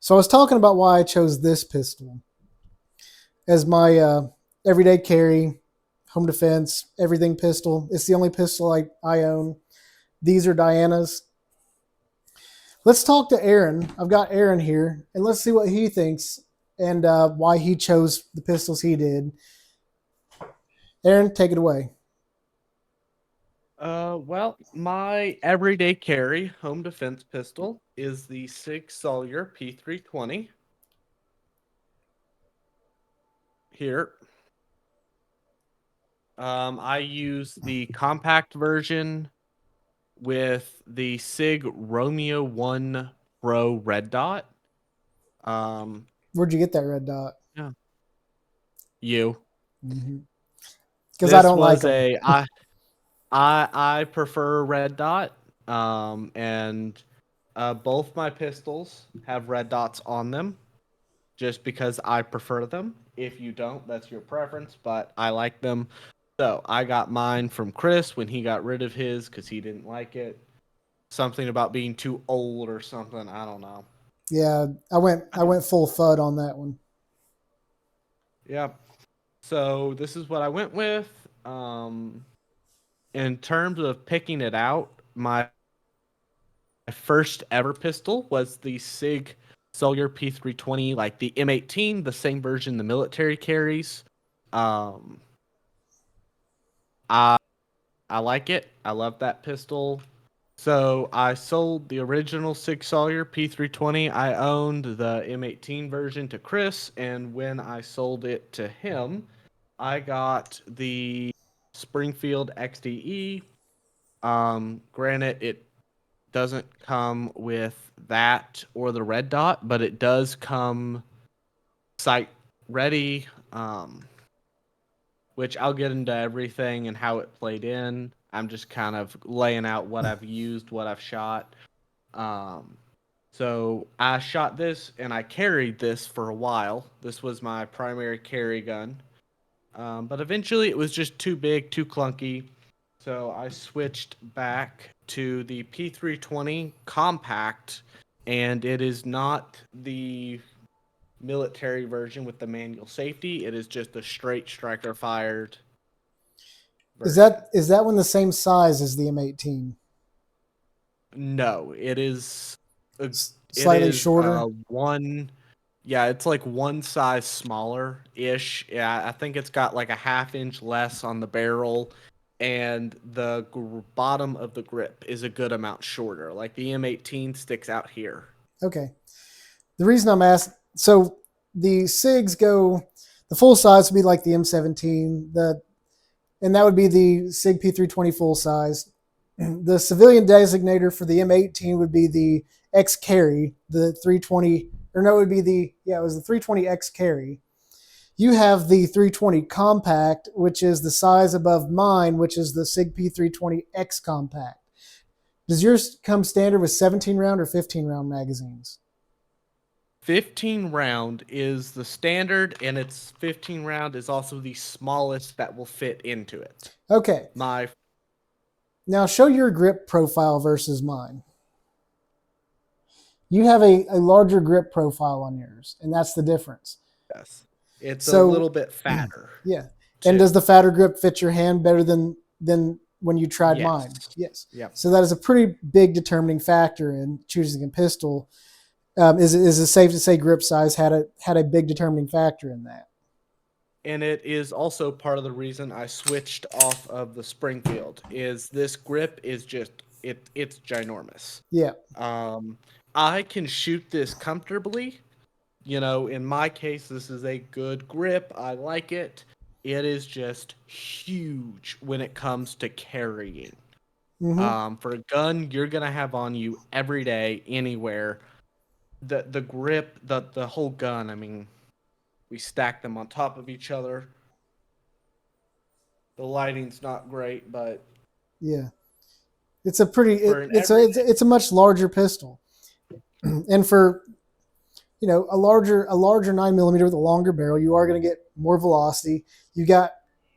So I was talking about why I chose this pistol as my everyday carry, home defense, everything pistol. It's the only pistol I own. These are Diana's. Let's talk to Aaron. I've got Aaron here, and let's see what he thinks and why he chose the pistols he did. Aaron, take it away. Well, my everyday carry home defense pistol is the SIG Sawyer P320. Here. I use the compact version with the SIG Romeo 1 Pro red dot. Where'd you get that red dot? Yeah. You. Because I This don't like was them. I prefer red dot. And both my pistols have red dots on them just because I prefer them. If you don't, that's your preference, but I like them. So I got mine from Chris when he got rid of his because he didn't like it. Something about being too old or something. I don't know. Yeah, I went full FUD on that one. Yep. So this is what I went with. In terms of picking it out, my first ever pistol was the SIG Sawyer P320, like the M18, the same version the military carries. Um, I I like it. I love that pistol. So I sold the original SIG Sawyer P320. I owned the M18 version to Chris, and when I sold it to him, I got the Springfield XDE. Granted, it doesn't come with that or the red dot, but it does come sight ready. Which I'll get into everything and how it played in. I'm just kind of laying out what I've used, what I've shot. Um, so I shot this and I carried this for a while. This was my primary carry gun. But eventually it was just too big, too clunky. So I switched back to the P320 compact, and it is not the military version with the manual safety. It is just a straight striker fired Is version. that one the same size as the M18? No, it is. It Slightly is shorter. one. Yeah, it's like one size smaller ish. Yeah, I think it's got like a half-inch less on the barrel, and the bottom of the grip is a good amount shorter. Like the M18 sticks out here. Okay. The reason I'm asking, so the SIGs go, the full size would be like the M17, and that would be the SIG P320 full size. The civilian designator for the M18 would be the X carry, the 320, or no, it would be it was the 320 X carry. You have the 320 compact, which is the size above mine, which is the SIG P320X compact. Does yours come standard with 17 round or 15 round magazines? 15 round is the standard, and its 15 round is also the smallest that will fit into it. Okay. My Now show your grip profile versus mine. You have a larger grip profile on yours, and that's the difference. Yes, it's a So, little bit fatter yeah. And too. does the fatter grip fit your hand better than when you tried Yes. mine? Yes. Yep. So that is a pretty big determining factor in choosing a pistol. Is it safe to say grip size had a big determining factor in that? And it is also part of the reason I switched off of the Springfield. Is this grip is just it's ginormous. Yeah. Um, I can shoot this comfortably. You know, in my case, this is a good grip. I like it. It is just huge when it comes to carrying. Mm-hmm. For a gun, you're gonna have on you every day, anywhere. The grip, the whole gun. I mean, we stack them on top of each other. The lighting's not great, but Yeah. It's a pretty for an it's a much larger pistol, and for a larger 9 millimeter with a longer barrel, you are going to get more velocity. You got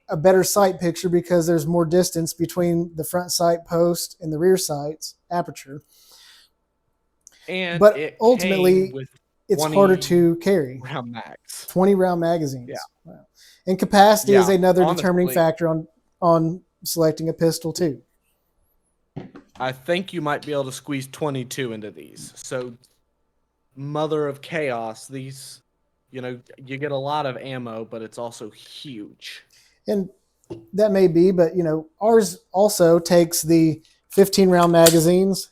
a better sight picture because there's more distance between the front sight post and the rear sight's aperture. and But it came ultimately, with it's harder 20 to carry. round max. 20 round Yeah. magazines. Wow. And capacity is Yeah. another determining Honestly, factor on selecting a pistol too. I think you might be able to squeeze 22 into these. So, mother of chaos, these, you get a lot of ammo, but it's also huge. And that may be, but ours also takes the 15 round magazines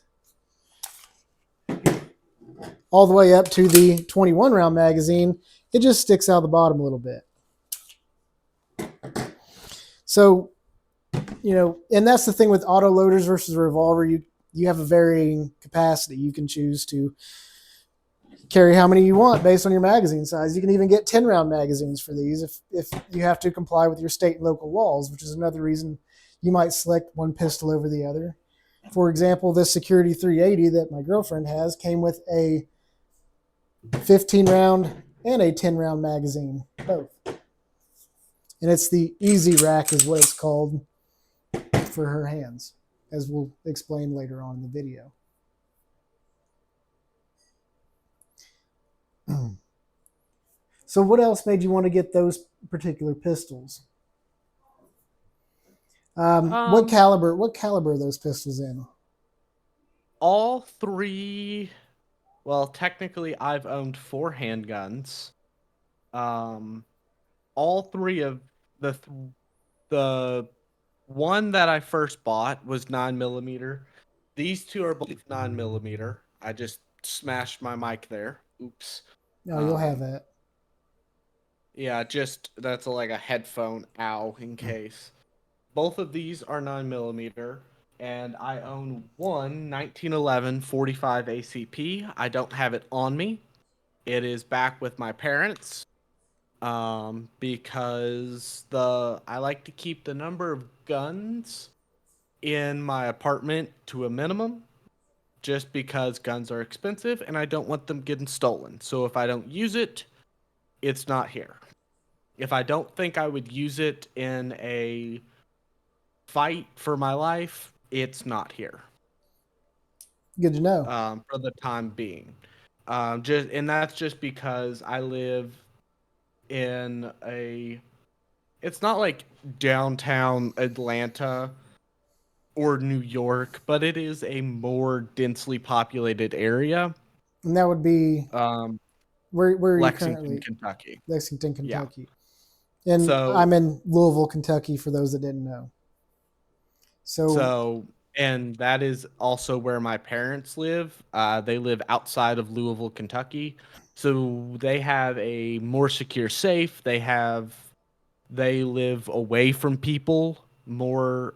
all the way up to the 21 round magazine. It just sticks out the bottom a little bit. So, and that's the thing with auto loaders versus a revolver. You have a varying capacity. You can choose to carry how many you want based on your magazine size. You can even get 10 round magazines for these if you have to comply with your state and local laws, which is another reason you might select one pistol over the other. For example, this Security 380 that my girlfriend has came with a 15 round and a 10 round magazine, both. And it's the Easy Rack is what it's called for her hands, as we'll explain later on in the video. So what else made you want to get those particular pistols? What Um, caliber? What caliber are those pistols in? all three. Well, technically, I've owned 4 handguns. Um, all three of the one that I first bought was 9 millimeter. These two are both 9 millimeter. I just smashed my mic there. Oops. No, you'll have Um, that. yeah, just that's like a headphone. Ow, in case. Both of these are 9 millimeter, and I own one 1911 45 ACP. I don't have it on me. It is back with my parents. Because I like to keep the number of guns in my apartment to a minimum, just because guns are expensive and I don't want them getting stolen. So if I don't use it, it's not here. If I don't think I would use it in a fight for my life, it's not here. Good to know. For the time being. And that's just because I live in a. It's not like downtown Atlanta or New York, but it is a more densely populated area. And that would be Um, where are you Lexington, currently? Kentucky. Lexington, Yeah. Kentucky. And So I'm in Louisville, Kentucky. For those that didn't know. So So, and that is also where my parents live. They live outside of Louisville, Kentucky. So they have a more secure safe. They live away from people more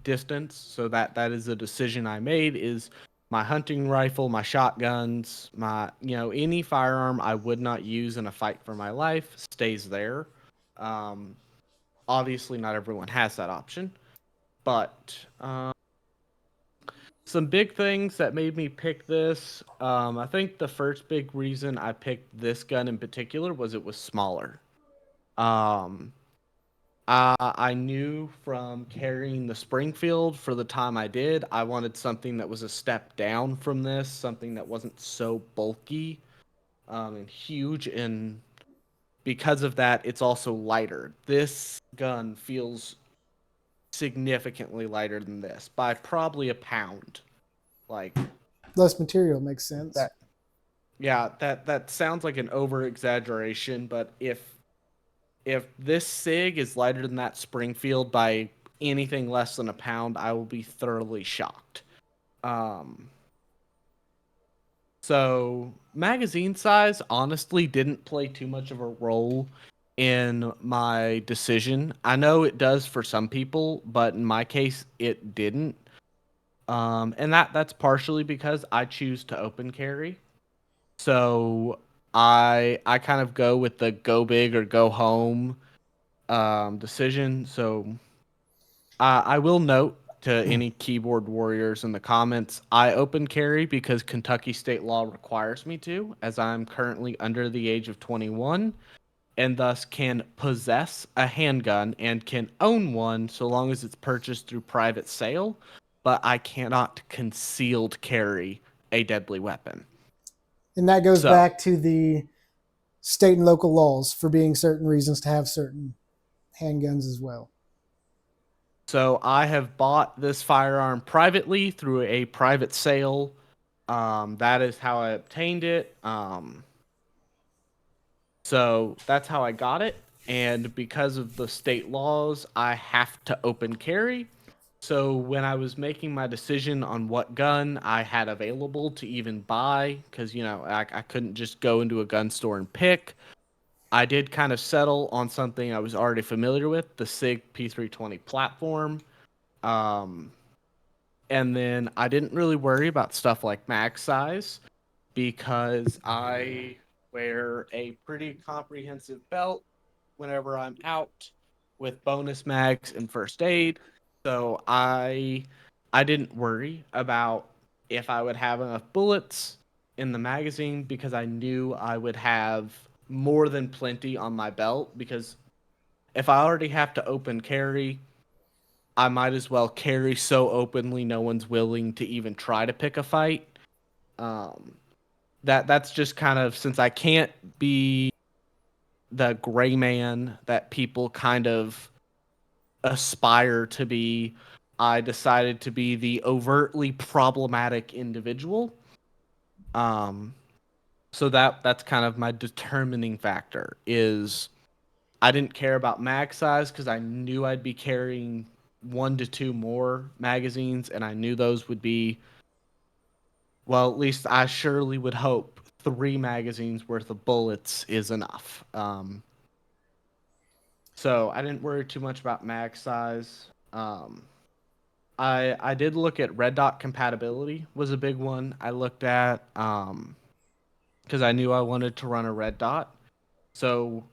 distance. So that is a decision I made is my hunting rifle, my shotguns, my any firearm I would not use in a fight for my life stays there. Um, Obviously not everyone has that option. But some big things that made me pick this. I think the first big reason I picked this gun in particular was it was smaller. Um, I knew from carrying the Springfield for the time I did, I wanted something that was a step down from this, something that wasn't so bulky and huge. And because of that, it's also lighter. This gun feels significantly lighter than this by probably a pound. Like less material makes sense. that. Yeah, that sounds like an over exaggeration, but if this SIG is lighter than that Springfield by anything less than a pound, I will be thoroughly shocked. Um, so magazine size honestly didn't play too much of a role in my decision. I know it does for some people, but in my case, it didn't. And that's partially because I choose to open carry. So I kind of go with the go big or go home decision. So I will note to any keyboard warriors in the comments, I open carry because Kentucky state law requires me to, as I'm currently under the age of 21 and thus can possess a handgun and can own one so long as it's purchased through private sale, but I cannot concealed carry a deadly weapon. And that goes So, back to the state and local laws for being certain reasons to have certain handguns as well. so I have bought this firearm privately through a private sale. That is how I obtained it. So that's how I got it. And because of the state laws, I have to open carry. So when I was making my decision on what gun I had available to even buy, because, I couldn't just go into a gun store and pick, I did kind of settle on something I was already familiar with, the SIG P320 platform. Um, and then I didn't really worry about stuff like mag size because I wear a pretty comprehensive belt whenever I'm out with bonus mags and first aid. So I didn't worry about if I would have enough bullets in the magazine because I knew I would have more than plenty on my belt because if I already have to open carry, I might as well carry so openly no one's willing to even try to pick a fight. Um, that's just kind of since I can't be the gray man that people kind of aspire to be, I decided to be the overtly problematic individual. Um, so that's kind of my determining factor is I didn't care about mag size because I knew I'd be carrying 1 to 2 more magazines, and I knew those would be, well, at least I surely would hope 3 magazines worth of bullets is enough. So I didn't worry too much about mag size. I did look at red dot compatibility was a big one. I looked at because I knew I wanted to run a red dot. So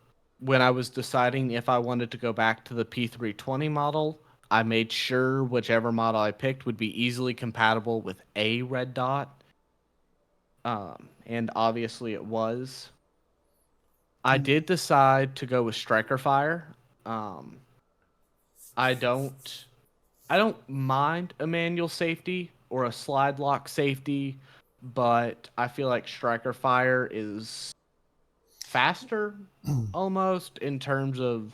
when I was deciding if I wanted to go back to the P320 model, I made sure whichever model I picked would be easily compatible with a red dot. And obviously it was. I did decide to go with striker fire. Um, I don't I don't mind a manual safety or a slide lock safety, but I feel like striker fire is faster almost in terms of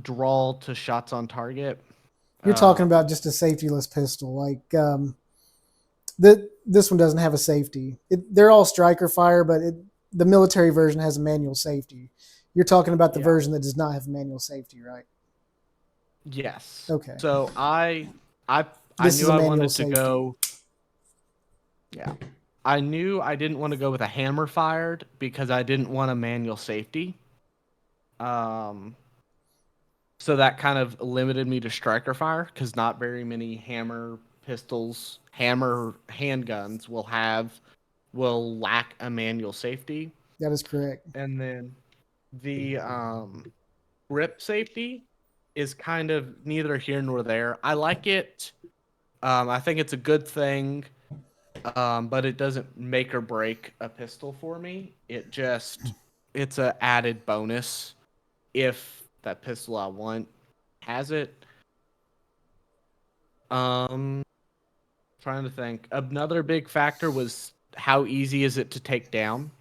draw to shots on target. You're talking Um, about just a safetyless pistol, like this one doesn't have a safety. They're all striker fire, but the military version has a manual safety. You're talking about the yeah. version that does not have manual safety, right? Yes. Okay. So I I This is knew a I manual wanted to safety. go. Yeah. I knew I didn't want to go with a hammer fired because I didn't want a manual safety. Um, So that kind of limited me to striker fire because not very many hammer pistols, hammer handguns will lack a manual safety. That is correct. And then the grip safety is kind of neither here nor there. I like it. I think it's a good thing, but it doesn't make or break a pistol for me. It's a added bonus if that pistol I want has it. Um, Trying to think. Another big factor was how easy is it to take down.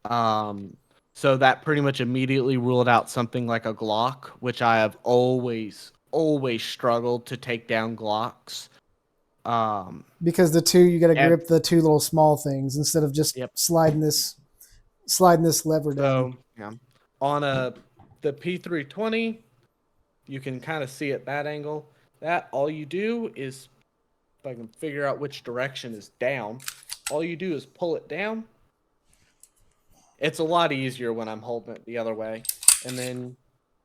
Um, so that pretty much immediately ruled out something like a Glock, which I have always struggled to take down Glocks. Um, Because the two, you got to ev- grip the two little small things instead of just yep. sliding this lever down. So yeah, on the P320, you can kind of see at that angle. That all you do is, if I can figure out which direction is down, all you do is pull it down. It's a lot easier when I'm holding it the other way. And then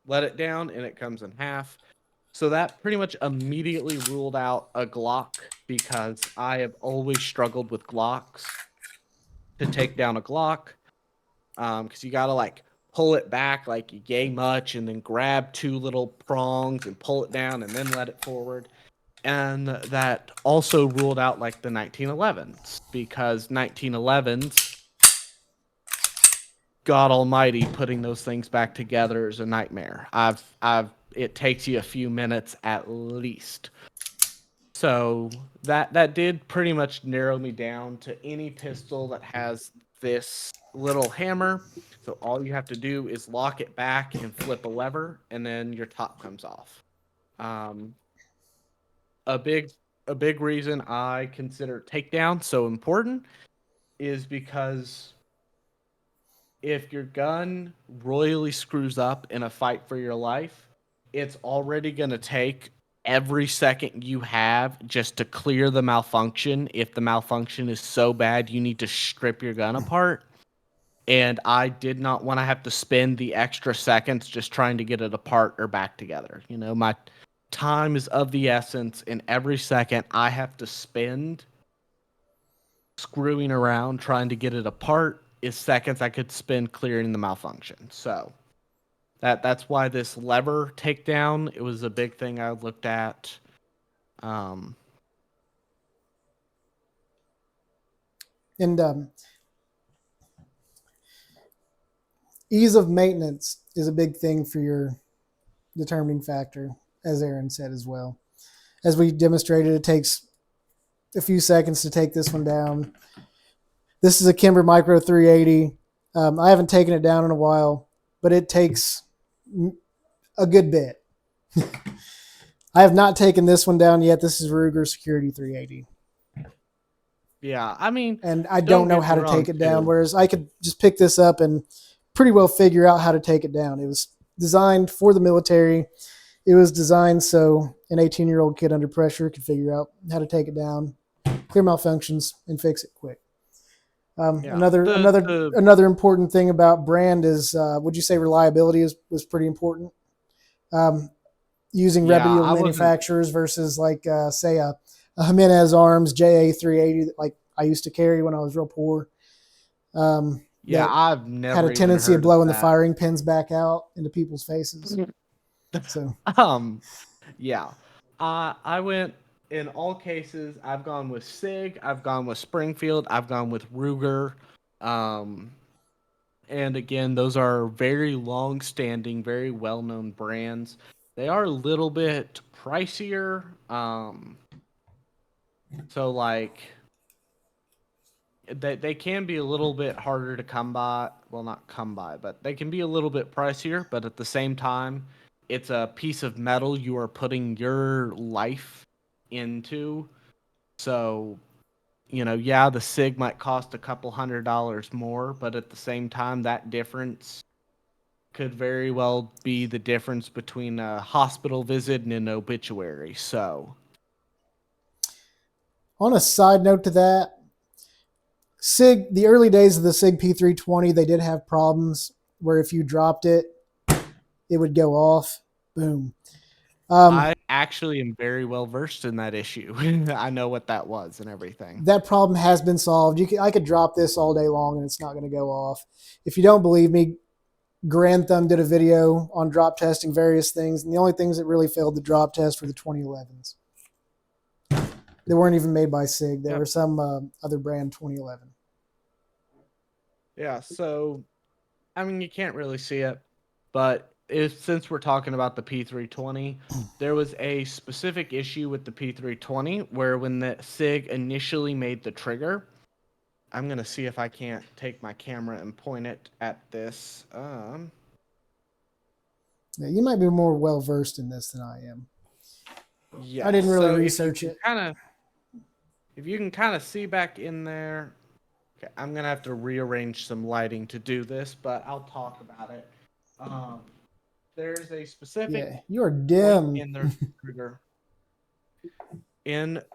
let it down and it comes in half. So that pretty much immediately ruled out a Glock because I have always struggled with Glocks to take down a Glock. Because you gotta like pull it back like yay much and then grab 2 little prongs and pull it down and then let it forward. And that also ruled out like the 1911s because 1911s, God Almighty, putting those things back together is a nightmare. It takes you a few minutes at least. So that did pretty much narrow me down to any pistol that has this little hammer. So all you have to do is lock it back and flip a lever, and then your top comes off. Um, a big a big reason I consider takedown so important is because if your gun royally screws up in a fight for your life, it's already going to take every second you have just to clear the malfunction. If the malfunction is so bad, you need to strip your gun apart. And I did not want to have to spend the extra seconds just trying to get it apart or back together. You know, my time is of the essence, and every second I have to spend screwing around trying to get it apart is seconds I could spend clearing the malfunction. So that's why this lever takedown, it was a big thing I looked at. Um, And ease of maintenance is a big thing for your determining factor, as Aaron said as well. As we demonstrated, it takes a few seconds to take this one down. This is a Kimber Micro 380. I haven't taken it down in a while, but it takes a good bit. I have not taken this one down yet. This is Ruger Security 380. yeah, I mean, And I don't know how to take it down, too. whereas I could just pick this up and pretty well figure out how to take it down. It was designed for the military. It was designed so an 18-year-old kid under pressure could figure out how to take it down, clear malfunctions, and fix it quick. Yeah, Another important thing about brand is, would you say reliability was pretty important? Using yeah, reputable I wasn't. manufacturers versus like say a Jimenez Arms JA 380 that like I used to carry when I was real poor. Yeah, That I've had a never even tendency of heard of blowing the that. firing pins back out into people's faces. So um, yeah, I went in all cases. I've gone with SIG. I've gone with Springfield. I've gone with Ruger. Um, and again, those are very long-standing, very well-known brands. They are a little bit pricier. So like they can be a little bit harder to come by. Well, not come by, but they can be a little bit pricier. But at the same time, it's a piece of metal you are putting your life into. So, you know, yeah, the SIG might cost a couple $100 more, but at the same time, that difference could very well be the difference between a hospital visit and an obituary. So, on a side note to that, SIG, the early days of the SIG P320, they did have problems where if you dropped it, it would go off. Boom. I actually am very well versed in that issue. I know what that was and everything. That problem has been solved. I could drop this all day long and it's not going to go off. If you don't believe me, Grand Thumb did a video on drop testing various things, and the only things that really failed the drop test were the 2011s. They weren't even made by SIG. They were some other brand 2011. Yeah, so I mean you can't really see it, but since we're talking about the P320, there was a specific issue with the P320 where when the SIG initially made the trigger, I'm gonna see if I can't take my camera and point it at this. Yeah, you might be more well versed in this than I am. Yeah. I didn't really So research it. if you can kind of see back in there, okay, I'm gonna have to rearrange some lighting to do this, but I'll talk about it. Um, there's a specific Yeah, you are point dim. in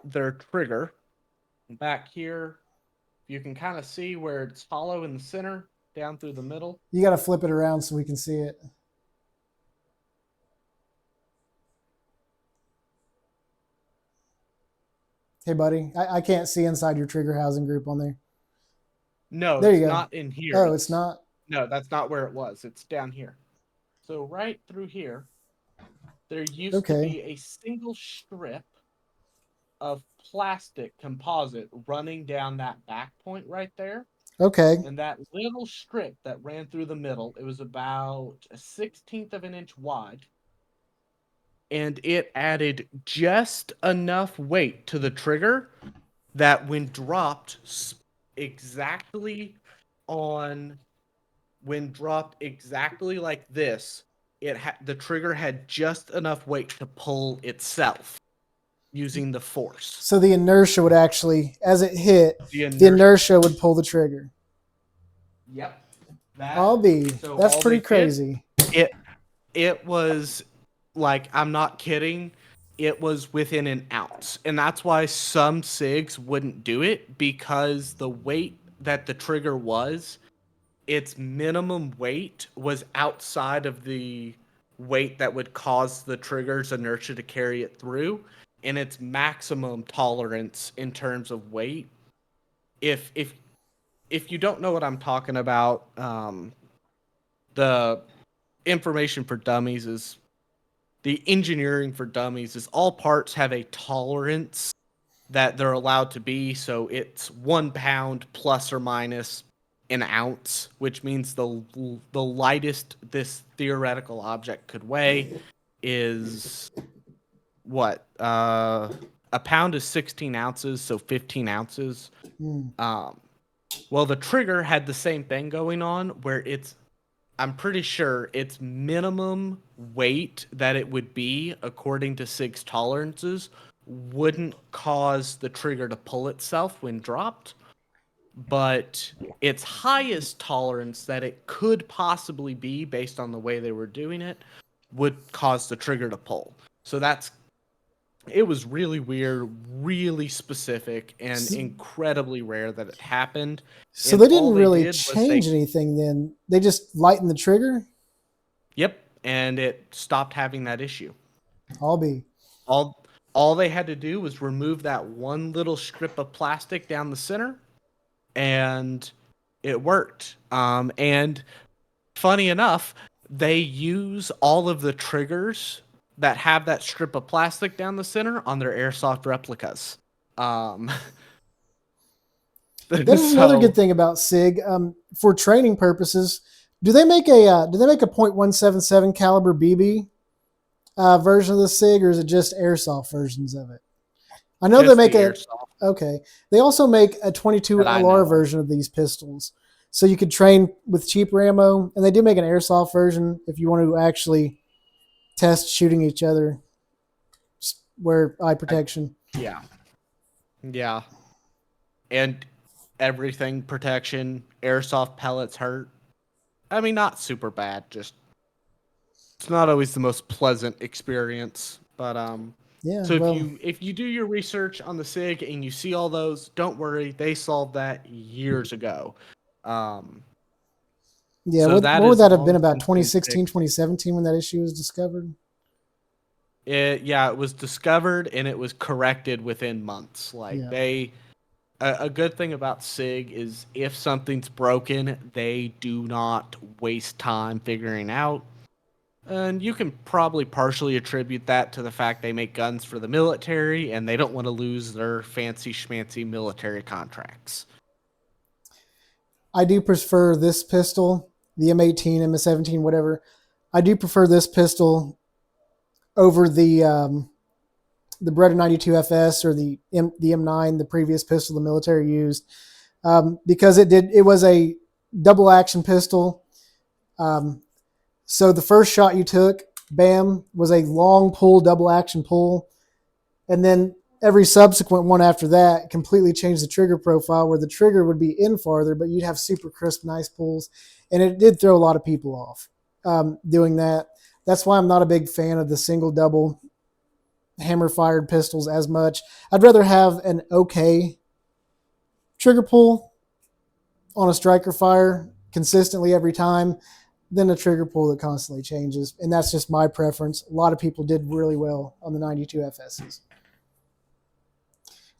their trigger back here. You can kind of see where it's hollow in the center, down through the middle. You got to flip it around so we can see it. Hey, buddy, I can't see inside your trigger housing group on there. No, There it's you go. not in here. Oh, it's not? No, that's not where it was. It's down here. So right through here, there used to Okay. be a single strip of plastic composite running down that back point right there. Okay. And that little strip that ran through the middle, it was about a 16th of an inch wide. And it added just enough weight to the trigger that when dropped exactly on when dropped exactly like this, the trigger had just enough weight to pull itself using the force. So the inertia would actually, as it hit, The the inertia. inertia would pull the trigger. Yep. So That's all they pretty did, crazy. it it was like, I'm not kidding, it was within an ounce. And that's why some SIGs wouldn't do it, because the weight that the trigger was, its minimum weight was outside of the weight that would cause the trigger's inertia to carry it through, and its maximum tolerance in terms of weight. If you don't know what I'm talking about, the information for dummies is the engineering for dummies is all parts have a tolerance that they're allowed to be. So it's 1 pound plus or minus an ounce, which means the lightest this theoretical object could weigh is what? A pound is 16 ounces, so 15 ounces. Hmm. Well, the trigger had the same thing going on, where I'm pretty sure its minimum weight that it would be, according to SIG's tolerances, wouldn't cause the trigger to pull itself when dropped, but its highest tolerance that it could possibly be, based on the way they were doing it, would cause the trigger to pull. So it was really weird, really specific, and So, incredibly rare that it happened. so And they all didn't they really did was change anything then. They just lightened the trigger. yep, and it stopped having that issue. I'll be. All all they had to do was remove that one little strip of plastic down the center, and it worked. And funny enough, they use all of the triggers that have that strip of plastic down the center on their airsoft replicas. Um, That is another good so thing about SIG. For training purposes, do they make a .177 caliber BB version of the SIG, or is it just airsoft versions of it? I know they just make the a airsoft okay. They also make a 22 that I LR know of. version of these pistols, so you could train with cheaper ammo. And they do make an airsoft version if you want to actually test shooting each other. Just wear eye I, protection. yeah, yeah, and everything protection. Airsoft pellets hurt. I mean, not super bad. Just it's not always the most pleasant experience. But Yeah, so well, if you do your research on the SIG and you see all those, don't worry, they solved that years ago. Um, yeah. so that What would is that have been long about since been 2016, fixed. 2017 when that issue was discovered? It was discovered and it was corrected within months. Like Yeah. a good thing about SIG is if something's broken, they do not waste time figuring out. And you can probably partially attribute that to the fact they make guns for the military and they don't want to lose their fancy schmancy military contracts. I do prefer this pistol, the M18, M17, whatever. I do prefer this pistol over the Beretta 92 FS or the M9, the previous pistol the military used, because it was a double action pistol. Um, so the first shot you took, bam, was a long pull, double action pull, and then every subsequent one after that completely changed the trigger profile, where the trigger would be in farther, but you'd have super crisp, nice pulls, and it did throw a lot of people off doing that. That's why I'm not a big fan of the single double hammer fired pistols as much. I'd rather have an okay trigger pull on a striker fire consistently every time than a trigger pull that constantly changes. And that's just my preference. A lot of people did really well on the 92 FSs.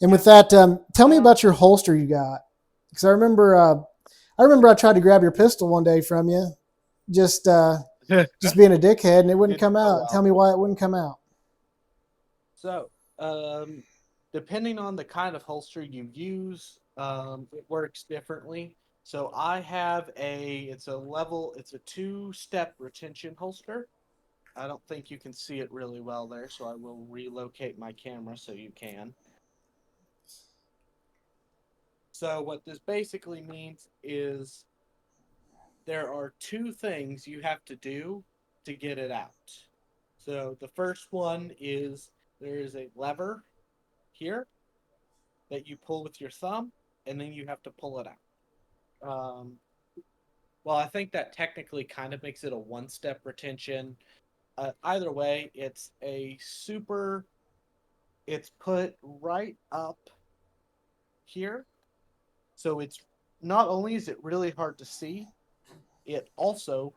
And with that, tell me about your holster you got, because I remember I tried to grab your pistol one day from you, just just being a dickhead, and it wouldn't It's come so out. Tell well. me why it wouldn't come out. So, depending on the kind of holster you use, it works differently. So I have it's a two-step retention holster. I don't think you can see it really well there, so I will relocate my camera so you can. So what this basically means is there are two things you have to do to get it out. So the first one is there is a lever here that you pull with your thumb, and then you have to pull it out. Well, I think that technically kind of makes it a one-step retention. Either way, it's put right up here. So it's not only is it really hard to see, it also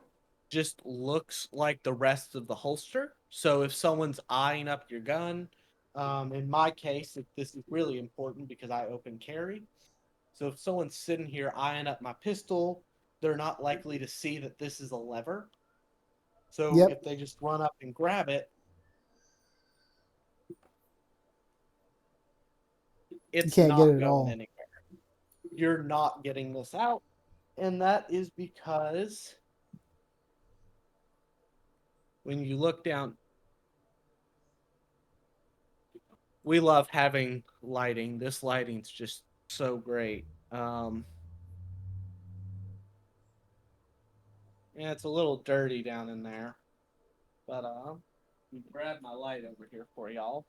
just looks like the rest of the holster. So if someone's eyeing up your gun, in my case, this is really important because I open carry. So if someone's sitting here eyeing up my pistol, they're not likely to see that this is a lever. So Yep. if they just run up and grab it, You it's can't get it not at going all. anywhere. You're not getting this out. And that is because when you look down, we love having lighting. This lighting's just so great. Yeah, it's a little dirty down in there, but grab my light over here for y'all.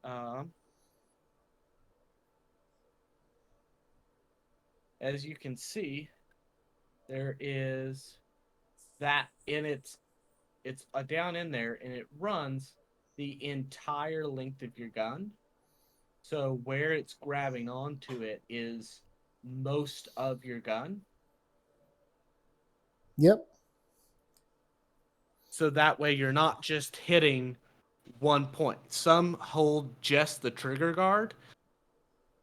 Um, as you can see, there is that in it's down in there, and it runs the entire length of your gun. So where it's grabbing onto it is most of your gun. Yep. So that way you're not just hitting one point. Some hold just the trigger guard,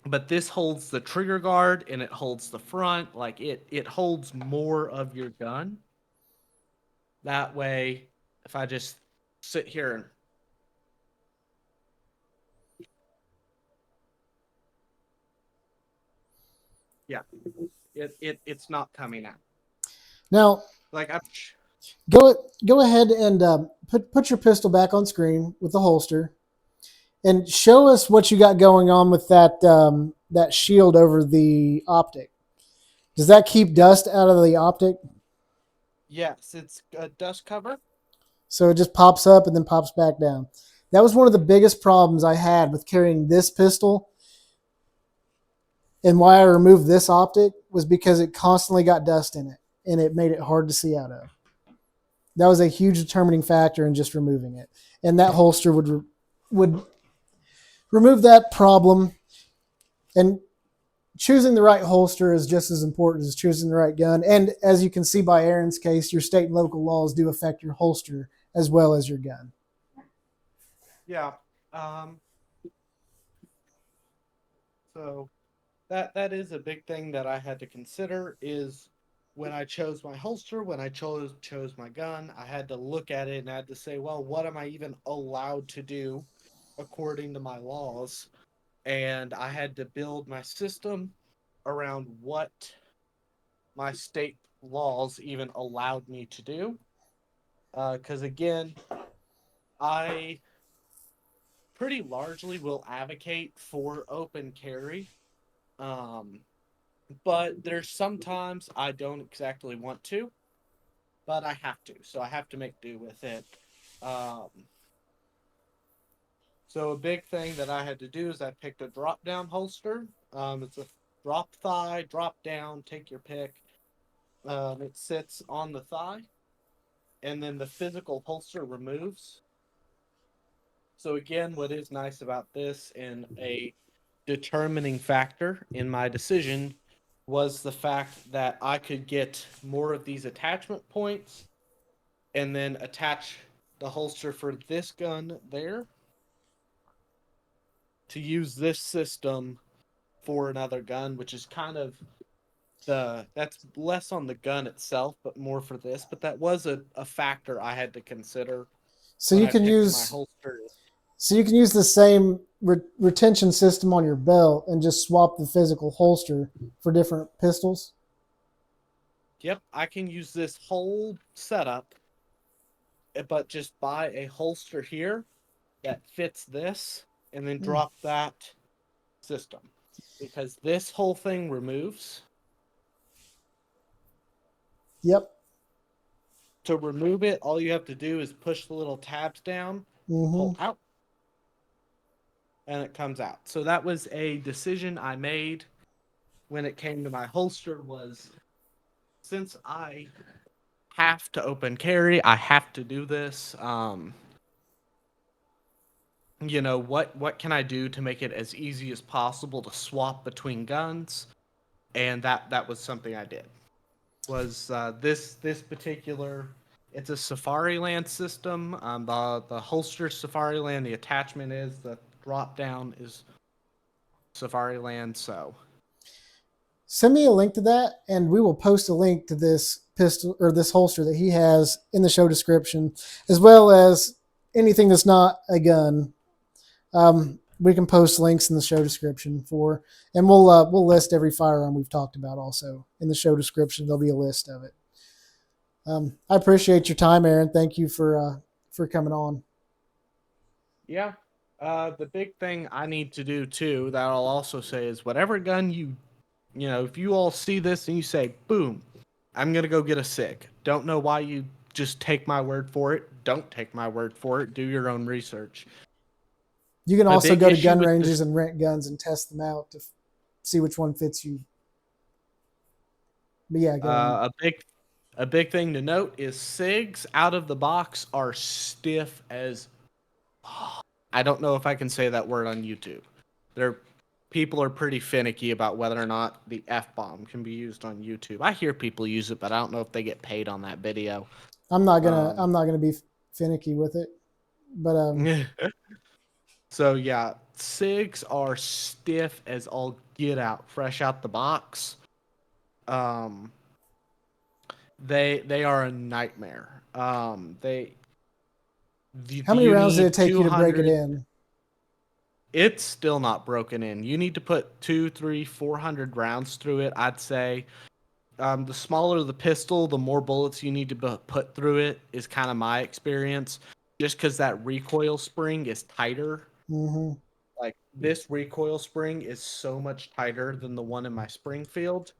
but this holds the trigger guard and it holds the front. Like it holds more of your gun. That way, if I just sit here and yeah, it's not coming out. Now Like I'm go ahead and put your pistol back on screen with the holster, and show us what you got going on with that shield over the optic. Does that keep dust out of the optic? yes, it's a dust cover. So it just pops up and then pops back down. That was one of the biggest problems I had with carrying this pistol, and why I removed this optic was because it constantly got dust in it and it made it hard to see out of. That was a huge determining factor in just removing it. And that holster would remove that problem. And choosing the right holster is just as important as choosing the right gun. And as you can see by Aaron's case, your state and local laws do affect your holster as well as your gun. Yeah. Um, so that is a big thing that I had to consider is when I chose my holster, when I chose my gun, I had to look at it and I had to say, well, what am I even allowed to do according to my laws? And I had to build my system around what my state laws even allowed me to do. Because again, I pretty largely will advocate for open carry. Um, but there's sometimes I don't exactly want to, but I have to. So I have to make do with it. Um, so a big thing that I had to do is I picked a drop down holster. It's a drop thigh, drop down, take your pick. It sits on the thigh, and then the physical holster removes. So again, what is nice about this and a determining factor in my decision was the fact that I could get more of these attachment points and then attach the holster for this gun there to use this system for another gun, which is kind of that's less on the gun itself, but more for this. But that was a factor I had to consider So when you I can picked my use holster. so you can use the same retention system on your belt and just swap the physical holster for different pistols. Yep, I can use this whole setup, but just buy a holster here that fits this and then drop that system because this whole thing removes. Yep. To remove it, all you have to do is push the little tabs down, Mm-hmm. pull out, and it comes out. So that was a decision I made when it came to my holster was since I have to open carry, I have to do this. What can I do to make it as easy as possible to swap between guns? And that was something I did. Was this particular? It's a Safariland system. The holster Safariland. The attachment is the drop down is Safariland. So Send me a link to that, and we will post a link to this pistol or this holster that he has in the show description, as well as anything that's not a gun. We can post links in the show description for, and we'll list every firearm we've talked about also in the show description. There'll be a list of it. I appreciate your time, Aaron. Thank you for coming on. yeah, the big thing I need to do too that I'll also say is whatever gun if you all see this and you say boom, I'm gonna go get a SIG. Don't know why you just take my word for it. Don't take my word for it. Do your own research. You can My also big go to issue gun with ranges this, and rent guns and test them out to see which one fits you. But yeah, go on. a big thing to note is SIGs out of the box are stiff as. I don't know if I can say that word on YouTube. They're People are pretty finicky about whether or not the F bomb can be used on YouTube. I hear people use it, but I don't know if they get paid on that video. I'm not gonna be finicky with it, but So yeah, SIGs are stiff as all get out, fresh out the box. Um, they are a nightmare. how Do many you rounds did need it take you to break it 200? in? It's still not broken in. You need to put 2, 3, 400 rounds through it. I'd say the smaller the pistol, the more bullets you need to put through it. Is kind of my experience. Just because that recoil spring is tighter. Mm-hmm. Like this recoil spring is so much tighter than the one in my Springfield.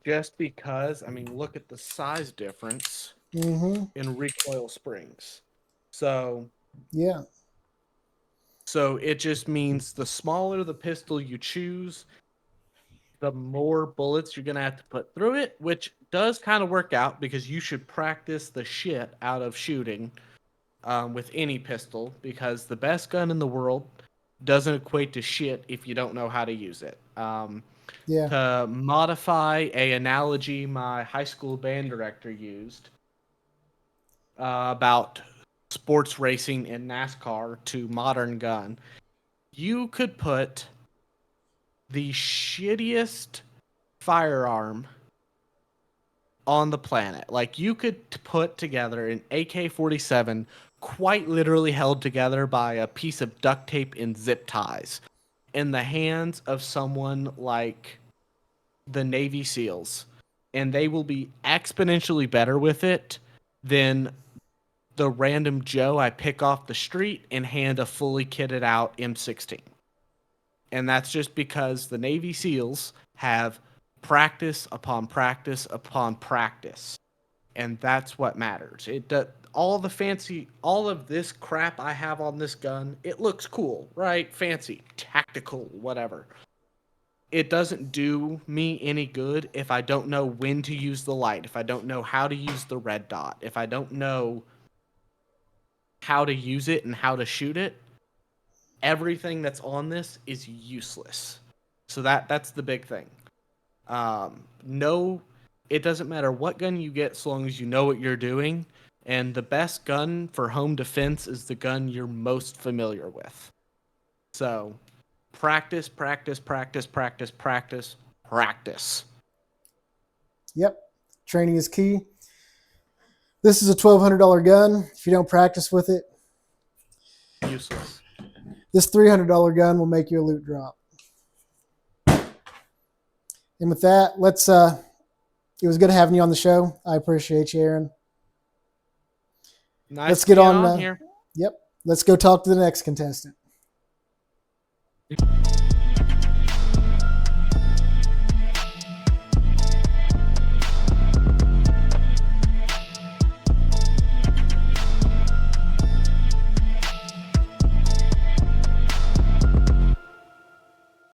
Just because, I mean, look at the size difference Mm-hmm. in recoil springs. So Yeah. so it just means the smaller the pistol you choose, the more bullets you're going to have to put through it, which does kind of work out because you should practice the shit out of shooting with any pistol because the best gun in the world doesn't equate to shit if you don't know how to use it. Yeah. To modify a analogy my high school band director used about sports racing and NASCAR to modern gun, you could put the shittiest firearm on the planet. Like you could put together an AK-47 quite literally held together by a piece of duct tape and zip ties in the hands of someone like the Navy SEALs, and they will be exponentially better with it than the random Joe I pick off the street and hand a fully kitted out M16. And that's just because the Navy SEALs have practice upon practice upon practice. And that's what matters. It does all of this crap I have on this gun, it looks cool, right? Fancy, tactical, whatever. It doesn't do me any good if I don't know when to use the light, if I don't know how to use the red dot, if I don't know how to use it and how to shoot it. Everything that's on this is useless. So that's the big thing. No, it doesn't matter what gun you get so long as you know what you're doing. And the best gun for home defense is the gun you're most familiar with. So practice, practice, practice, practice, practice, practice. Yep. Training is key. This is a $1,200 gun. If you don't practice with it, Useless. this $300 gun will make you a loot drop. And with that, let's. It was good having you on the show. I appreciate you, Aaron. Nice Let's to get be on. on here. Yep. Let's go talk to the next contestant.